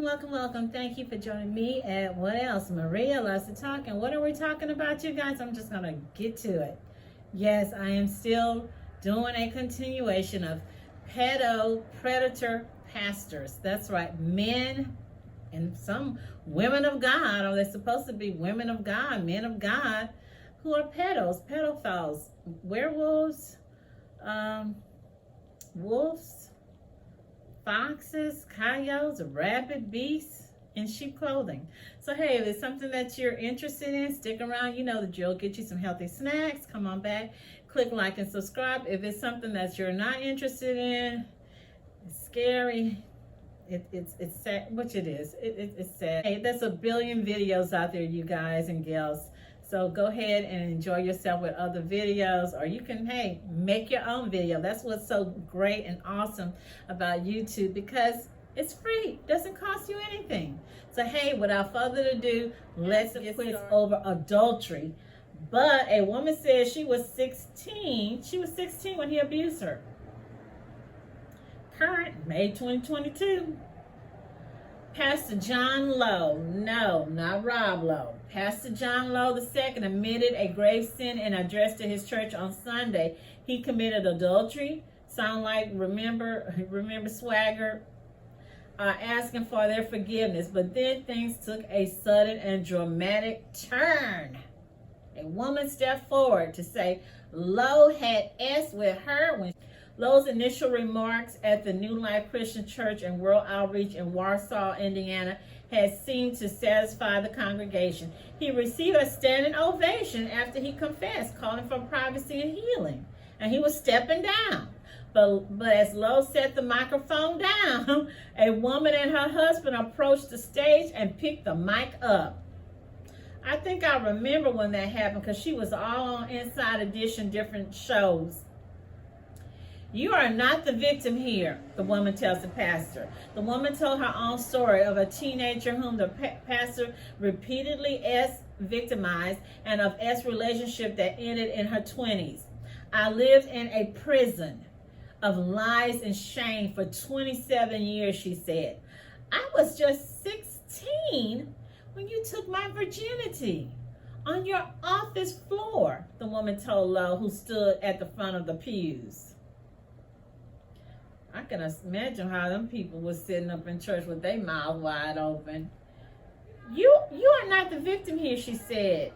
welcome. Thank you for joining me at What Else? Maria loves to talk. And what are we talking about, you guys? I'm just going to get to it. Yes, I am still doing a continuation of predator pastors. That's right, men and some women of God, or they're supposed to be women of God, men of God, who are pedophiles, werewolves, wolves, foxes, coyotes, rabbit, beasts in sheep clothing. So hey, if it's something that you're interested in, stick around. You know the drill. Get you some healthy snacks. Come on back. Click like and subscribe. If it's something that you're not interested in, it's scary. It's sad, which it is. It's sad. Hey, there's a billion videos out there, you guys and gals. So go ahead and enjoy yourself with other videos, or you can, hey, make your own video. That's what's so great and awesome about YouTube, because it's free. It doesn't cost you anything. So hey, without further ado, let's get quiz over adultery. But a woman says she was 16. She was 16 when he abused her. Current, May 2022. Pastor John Lowe, no, not Rob Lowe. Pastor John Lowe II admitted a grave sin in an address to his church on Sunday. He committed adultery. Sound like remember Swagger asking for their forgiveness. But then things took a sudden and dramatic turn. A woman stepped forward to say Lowe had S with her when Lowe's initial remarks at the New Life Christian Church and World Outreach in Warsaw, Indiana, had seemed to satisfy the congregation. He received a standing ovation after he confessed, calling for privacy and healing. And he was stepping down. But as Lowe set the microphone down, a woman and her husband approached the stage and picked the mic up. I think I remember when that happened, because she was all on Inside Edition, different shows. You are not the victim here, the woman tells the pastor. The woman told her own story of a teenager whom the pastor repeatedly victimized, and of relationship that ended in her 20s. I lived in a prison of lies and shame for 27 years, she said. I was just 16 when you took my virginity on your office floor, the woman told Lowe, who stood at the front of the pews. I can imagine how them people was sitting up in church with their mouth wide open. You are not the victim here, she said,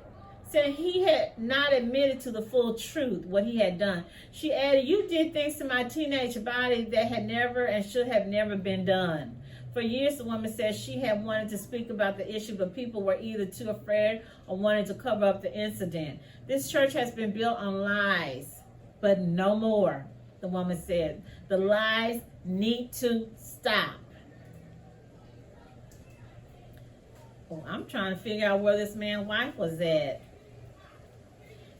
saying he had not admitted to the full truth, what he had done. She added, you did things to my teenage body that had never and should have never been done. For years, the woman said she had wanted to speak about the issue, but people were either too afraid or wanted to cover up the incident. This church has been built on lies, but no more, the woman said. The lies need to stop. Well, I'm trying to figure out where this man's wife was at.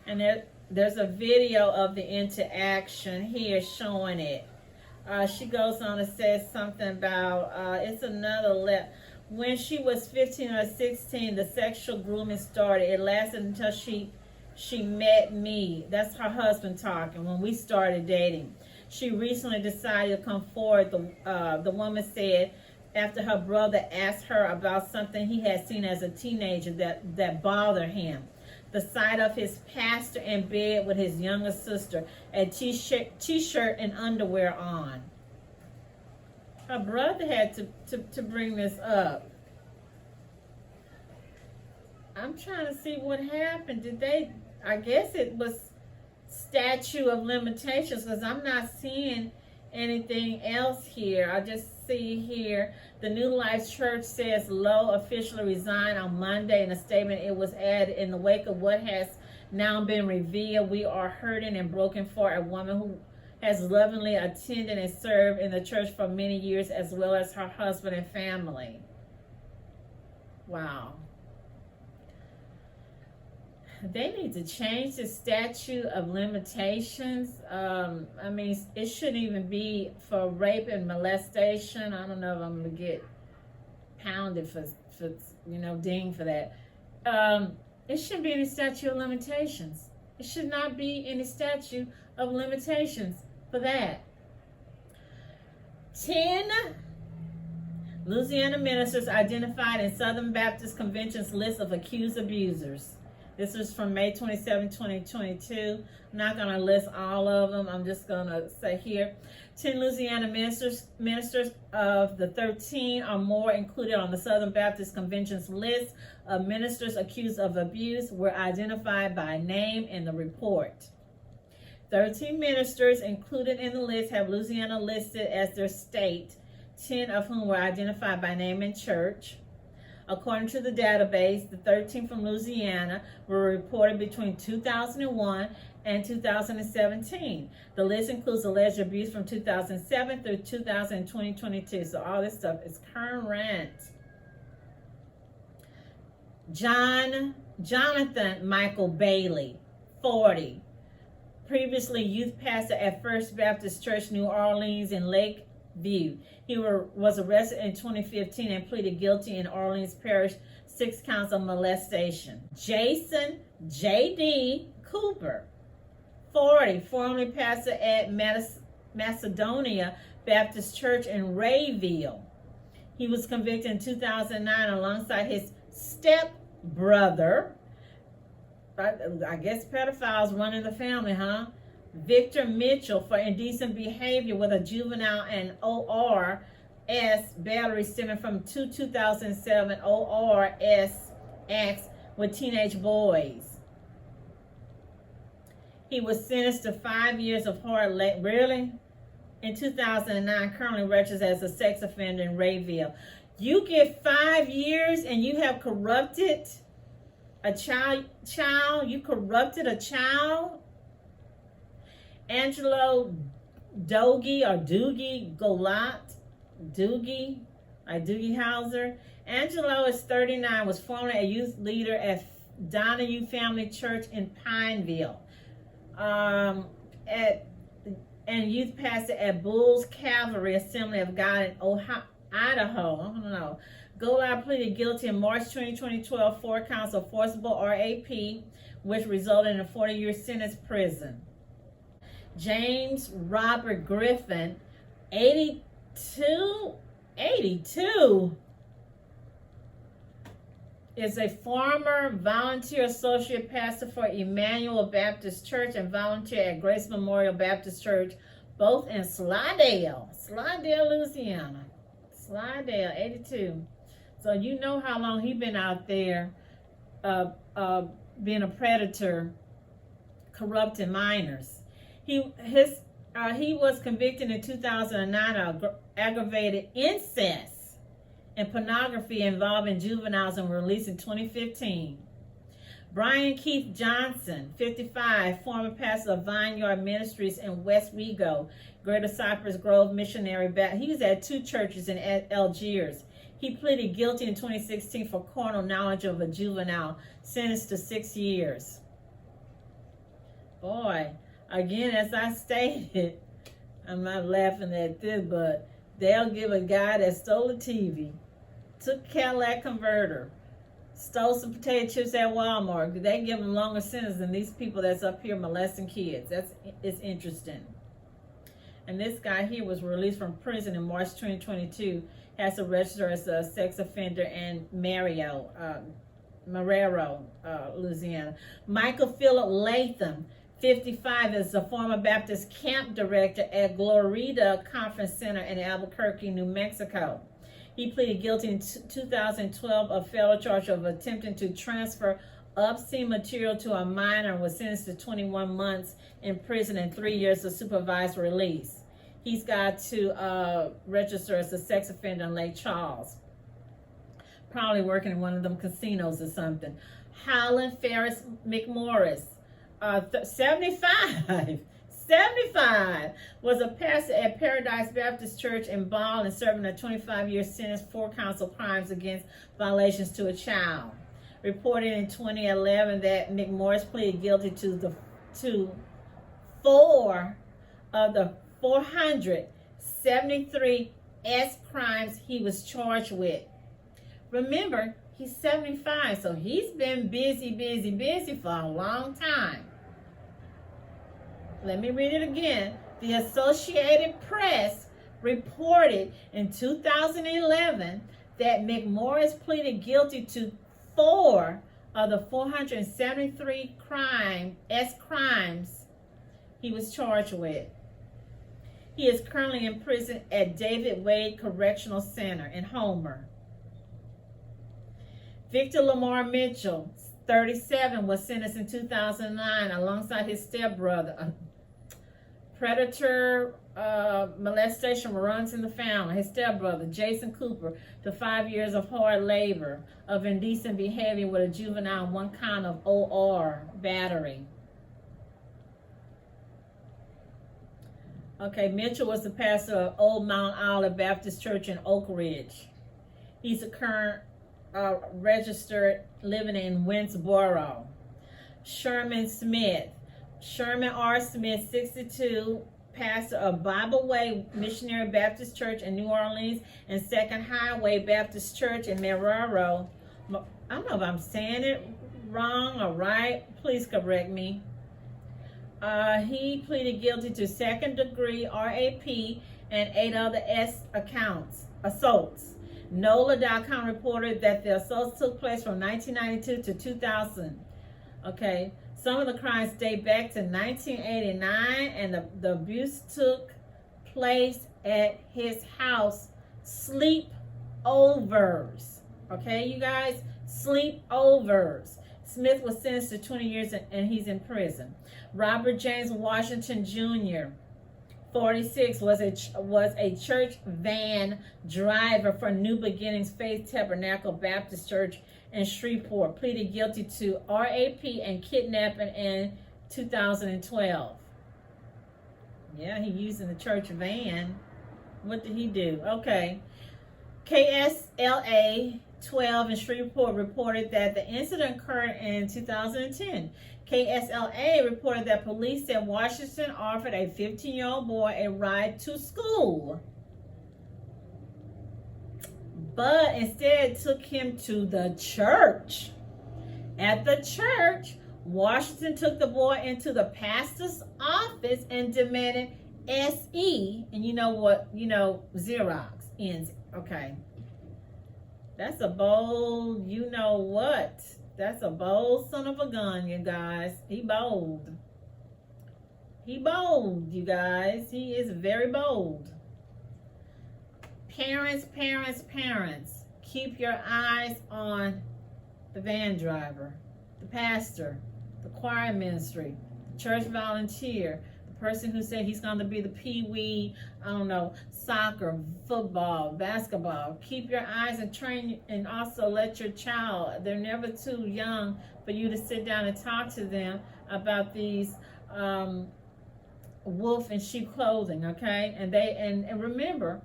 And there's a video of the interaction here showing it. She goes on and says something about, it's another when she was 15 or 16, the sexual grooming started. It lasted until she met me. That's her husband talking, when we started dating. She recently decided to come forward, the woman said, after her brother asked her about something he had seen as a teenager that bothered him. The sight of his pastor in bed with his younger sister, a t-shirt and underwear on. Her brother had to bring this up. I'm trying to see what happened. I guess it was statute of limitations, because I'm not seeing anything else here. I just see here the New Life Church says Lowe officially resigned on Monday. In a statement, it was added, in the wake of what has now been revealed, we are hurting and broken for a woman who has lovingly attended and served in the church for many years, as well as her husband and family. Wow. They need to change the statute of limitations. I mean, it shouldn't even be for rape and molestation. I don't know if I'm going to get pounded for dinged for that. It shouldn't be any statute of limitations. It should not be any statute of limitations for that. 10 Louisiana ministers identified in Southern Baptist Convention's list of accused abusers. This is from May 27, 2022. I'm not going to list all of them. I'm just going to say here, 10 Louisiana ministers of the 13 or more included on the Southern Baptist Convention's list of ministers accused of abuse were identified by name in the report. 13 ministers included in the list have Louisiana listed as their state, 10 of whom were identified by name and church. According to the database, the 13 from Louisiana were reported between 2001 and 2017. The list includes alleged abuse from 2007 through 2022. So all this stuff is current. Jonathan Michael Bailey, 40. Previously youth pastor at First Baptist Church, New Orleans in Lakeview. He was arrested in 2015 and pleaded guilty in Orleans Parish, 6 counts of molestation. Jason J.D. Cooper, 40, formerly pastor at Macedonia Baptist Church in Rayville. He was convicted in 2009 alongside his stepbrother. I guess pedophiles running the family, huh? Victor Mitchell for indecent behavior with a juvenile and ORS battery stemming from 2007 ORS acts with teenage boys. He was sentenced to 5 years of hard labor. Really? In 2009, currently registered as a sex offender in Rayville. You get 5 years and you have corrupted a child. You corrupted a child. Angelo Doogie Hauser. Angelo is 39, was formerly a youth leader at Donahue Family Church in Pineville, and youth pastor at Bulls Calvary Assembly of God in Idaho. I don't know. Golab pleaded guilty in March 2012, 4 counts of forcible RAP, which resulted in a 40-year sentence prison. James Robert Griffin, 82, is a former volunteer associate pastor for Emmanuel Baptist Church and volunteer at Grace Memorial Baptist Church, both in Slidell, Louisiana. Slidell, 82. So you know how long he's been out there being a predator, corrupting minors. He was convicted in 2009 of aggravated incest and pornography involving juveniles and released in 2015. Brian Keith Johnson, 55, former pastor of Vineyard Ministries in West Wego, Greater Cypress Grove Missionary Baptist. He was at 2 churches in Algiers. He pleaded guilty in 2016 for carnal knowledge of a juvenile, sentenced to 6 years. Boy. Again, as I stated, I'm not laughing at this, but they'll give a guy that stole a TV, took a Cadillac converter, stole some potato chips at Walmart. They give him longer sentence than these people that's up here molesting kids. It's interesting. And this guy here was released from prison in March 2022, has to register as a sex offender in Marrero, Louisiana. Michael Philip Latham, 55, is the former Baptist camp director at Glorita Conference Center in Albuquerque, New Mexico. He pleaded guilty in 2012 of federal charge of attempting to transfer obscene material to a minor and was sentenced to 21 months in prison and 3 years of supervised release. He's got to register as a sex offender in Lake Charles. Probably working in one of them casinos or something. Howland Ferris McMorris, 75, was a pastor at Paradise Baptist Church in Ball and serving a 25-year sentence, 4 counts of crimes against violations to a child. Reported in 2011 that McMorris pleaded guilty to 4 of the 473 S crimes he was charged with. Remember, he's 75, so he's been busy for a long time. Let me read it again. The Associated Press reported in 2011 that McMorris pleaded guilty to 4 of the 473 crimes he was charged with. He is currently in prison at David Wade Correctional Center in Homer. Victor Lamar Mitchell, 37, was sentenced in 2009 alongside his stepbrother. Predator molestation runs in the family. His stepbrother, Jason Cooper, to 5 years of hard labor of indecent behavior with a juvenile and 1 count of OR battery. Okay, Mitchell was the pastor of Old Mount Olive Baptist Church in Oak Ridge. He's a current registered living in Winsboro. Sherman Smith. Sherman R. Smith, 62, pastor of Bible Way Missionary Baptist Church in New Orleans and Second Highway Baptist Church in Marrero. I don't know if I'm saying it wrong or right. Please correct me. He pleaded guilty to second-degree RAP and 8 other assaults. NOLA.com reported that the assaults took place from 1992 to 2000. Okay, some of the crimes date back to 1989, and the abuse took place at his house. Sleepovers. Okay, you guys, sleepovers. Smith was sentenced to 20 years and he's in prison. Robert James Washington Jr., 46, was a church van driver for New Beginnings Faith Tabernacle Baptist Church in Shreveport. Pleaded guilty to RAP and kidnapping in 2012. Yeah, he using the church van. What did he do? Okay. KSLA 12 in Shreveport reported that the incident occurred in 2010. KSLA reported that police said Washington offered a 15-year-old boy a ride to school, but instead took him to the church. At the church, Washington took the boy into the pastor's office and demanded SE, and you know what, Xerox ends. Okay. That's a bold, you know what? That's a bold son of a gun, you guys. He bold. He bold, you guys. He is very bold. Parents, keep your eyes on the van driver, the pastor, the choir ministry, the church volunteer, the person who said he's going to be the pee-wee, soccer, football, basketball. Keep your eyes and train, and also let your child, they're never too young for you to sit down and talk to them about these wolf in sheep clothing, okay? And remember,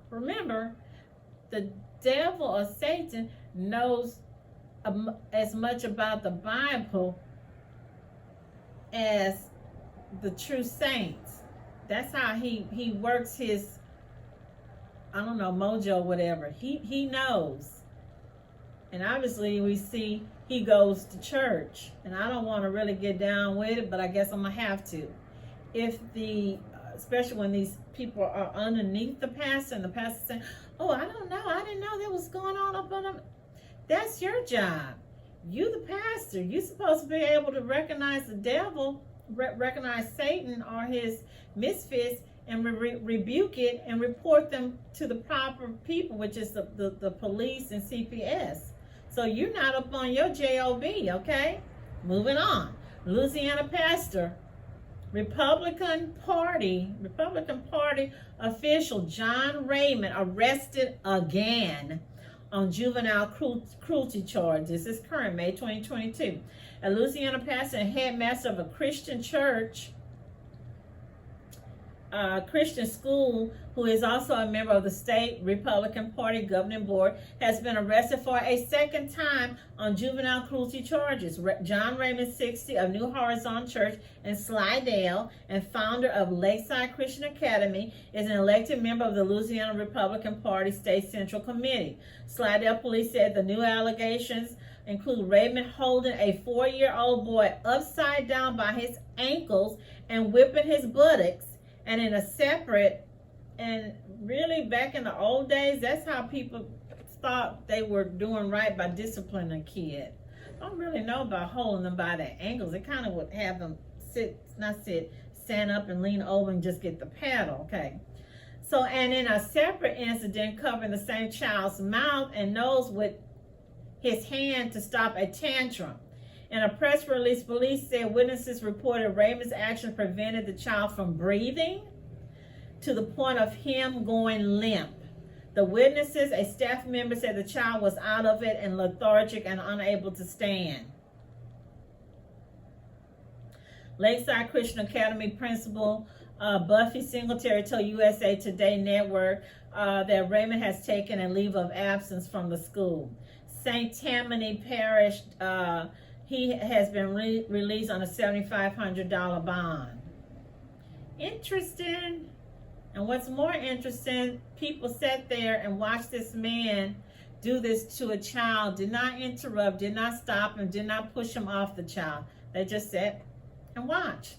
the devil or Satan knows as much about the Bible as the true saints. That's how he works his, mojo, whatever. He knows. And obviously we see he goes to church. And I don't want to really get down with it, but I guess I'm going to have to. Especially when these people are underneath the pastor and the pastor saying, oh, I don't know. I didn't know that was going on up on them. That's your job. You the pastor. You're supposed to be able to recognize the devil, recognize Satan or his misfits, and rebuke it and report them to the proper people, which is the police and CPS. So you're not up on your job, okay? Moving on. Louisiana pastor, Republican Party official John Raymond arrested again on juvenile cruelty charges. This is current, May 2022. A Louisiana pastor and headmaster of a Christian church, Christian school, who is also a member of the state Republican Party governing board, has been arrested for a second time on juvenile cruelty charges. John Raymond, 60, of New Horizon Church in Slidell and founder of Lakeside Christian Academy, is an elected member of the Louisiana Republican Party State Central Committee. Slidell police said the new allegations include Raymond holding a 4-year-old boy upside down by his ankles and whipping his buttocks, and in a separate And really, back in the old days, that's how people thought they were doing right by disciplining a kid. I don't really know about holding them by their ankles. It kind of would have them stand up and lean over and just get the paddle, okay? So, and in a separate incident covering the same child's mouth and nose with his hand to stop a tantrum. In a press release, police said witnesses reported Raymond's action prevented the child from breathing to the point of him going limp. The witnesses, a staff member, said the child was out of it and lethargic and unable to stand. Lakeside Christian Academy principal Buffy Singletary told USA Today Network that Raymond has taken a leave of absence from the school. St. Tammany Parish, he has been released on a $7,500 bond. Interesting. And what's more interesting, people sat there and watched this man do this to a child, did not interrupt, did not stop him, did not push him off the child. They just sat and watched.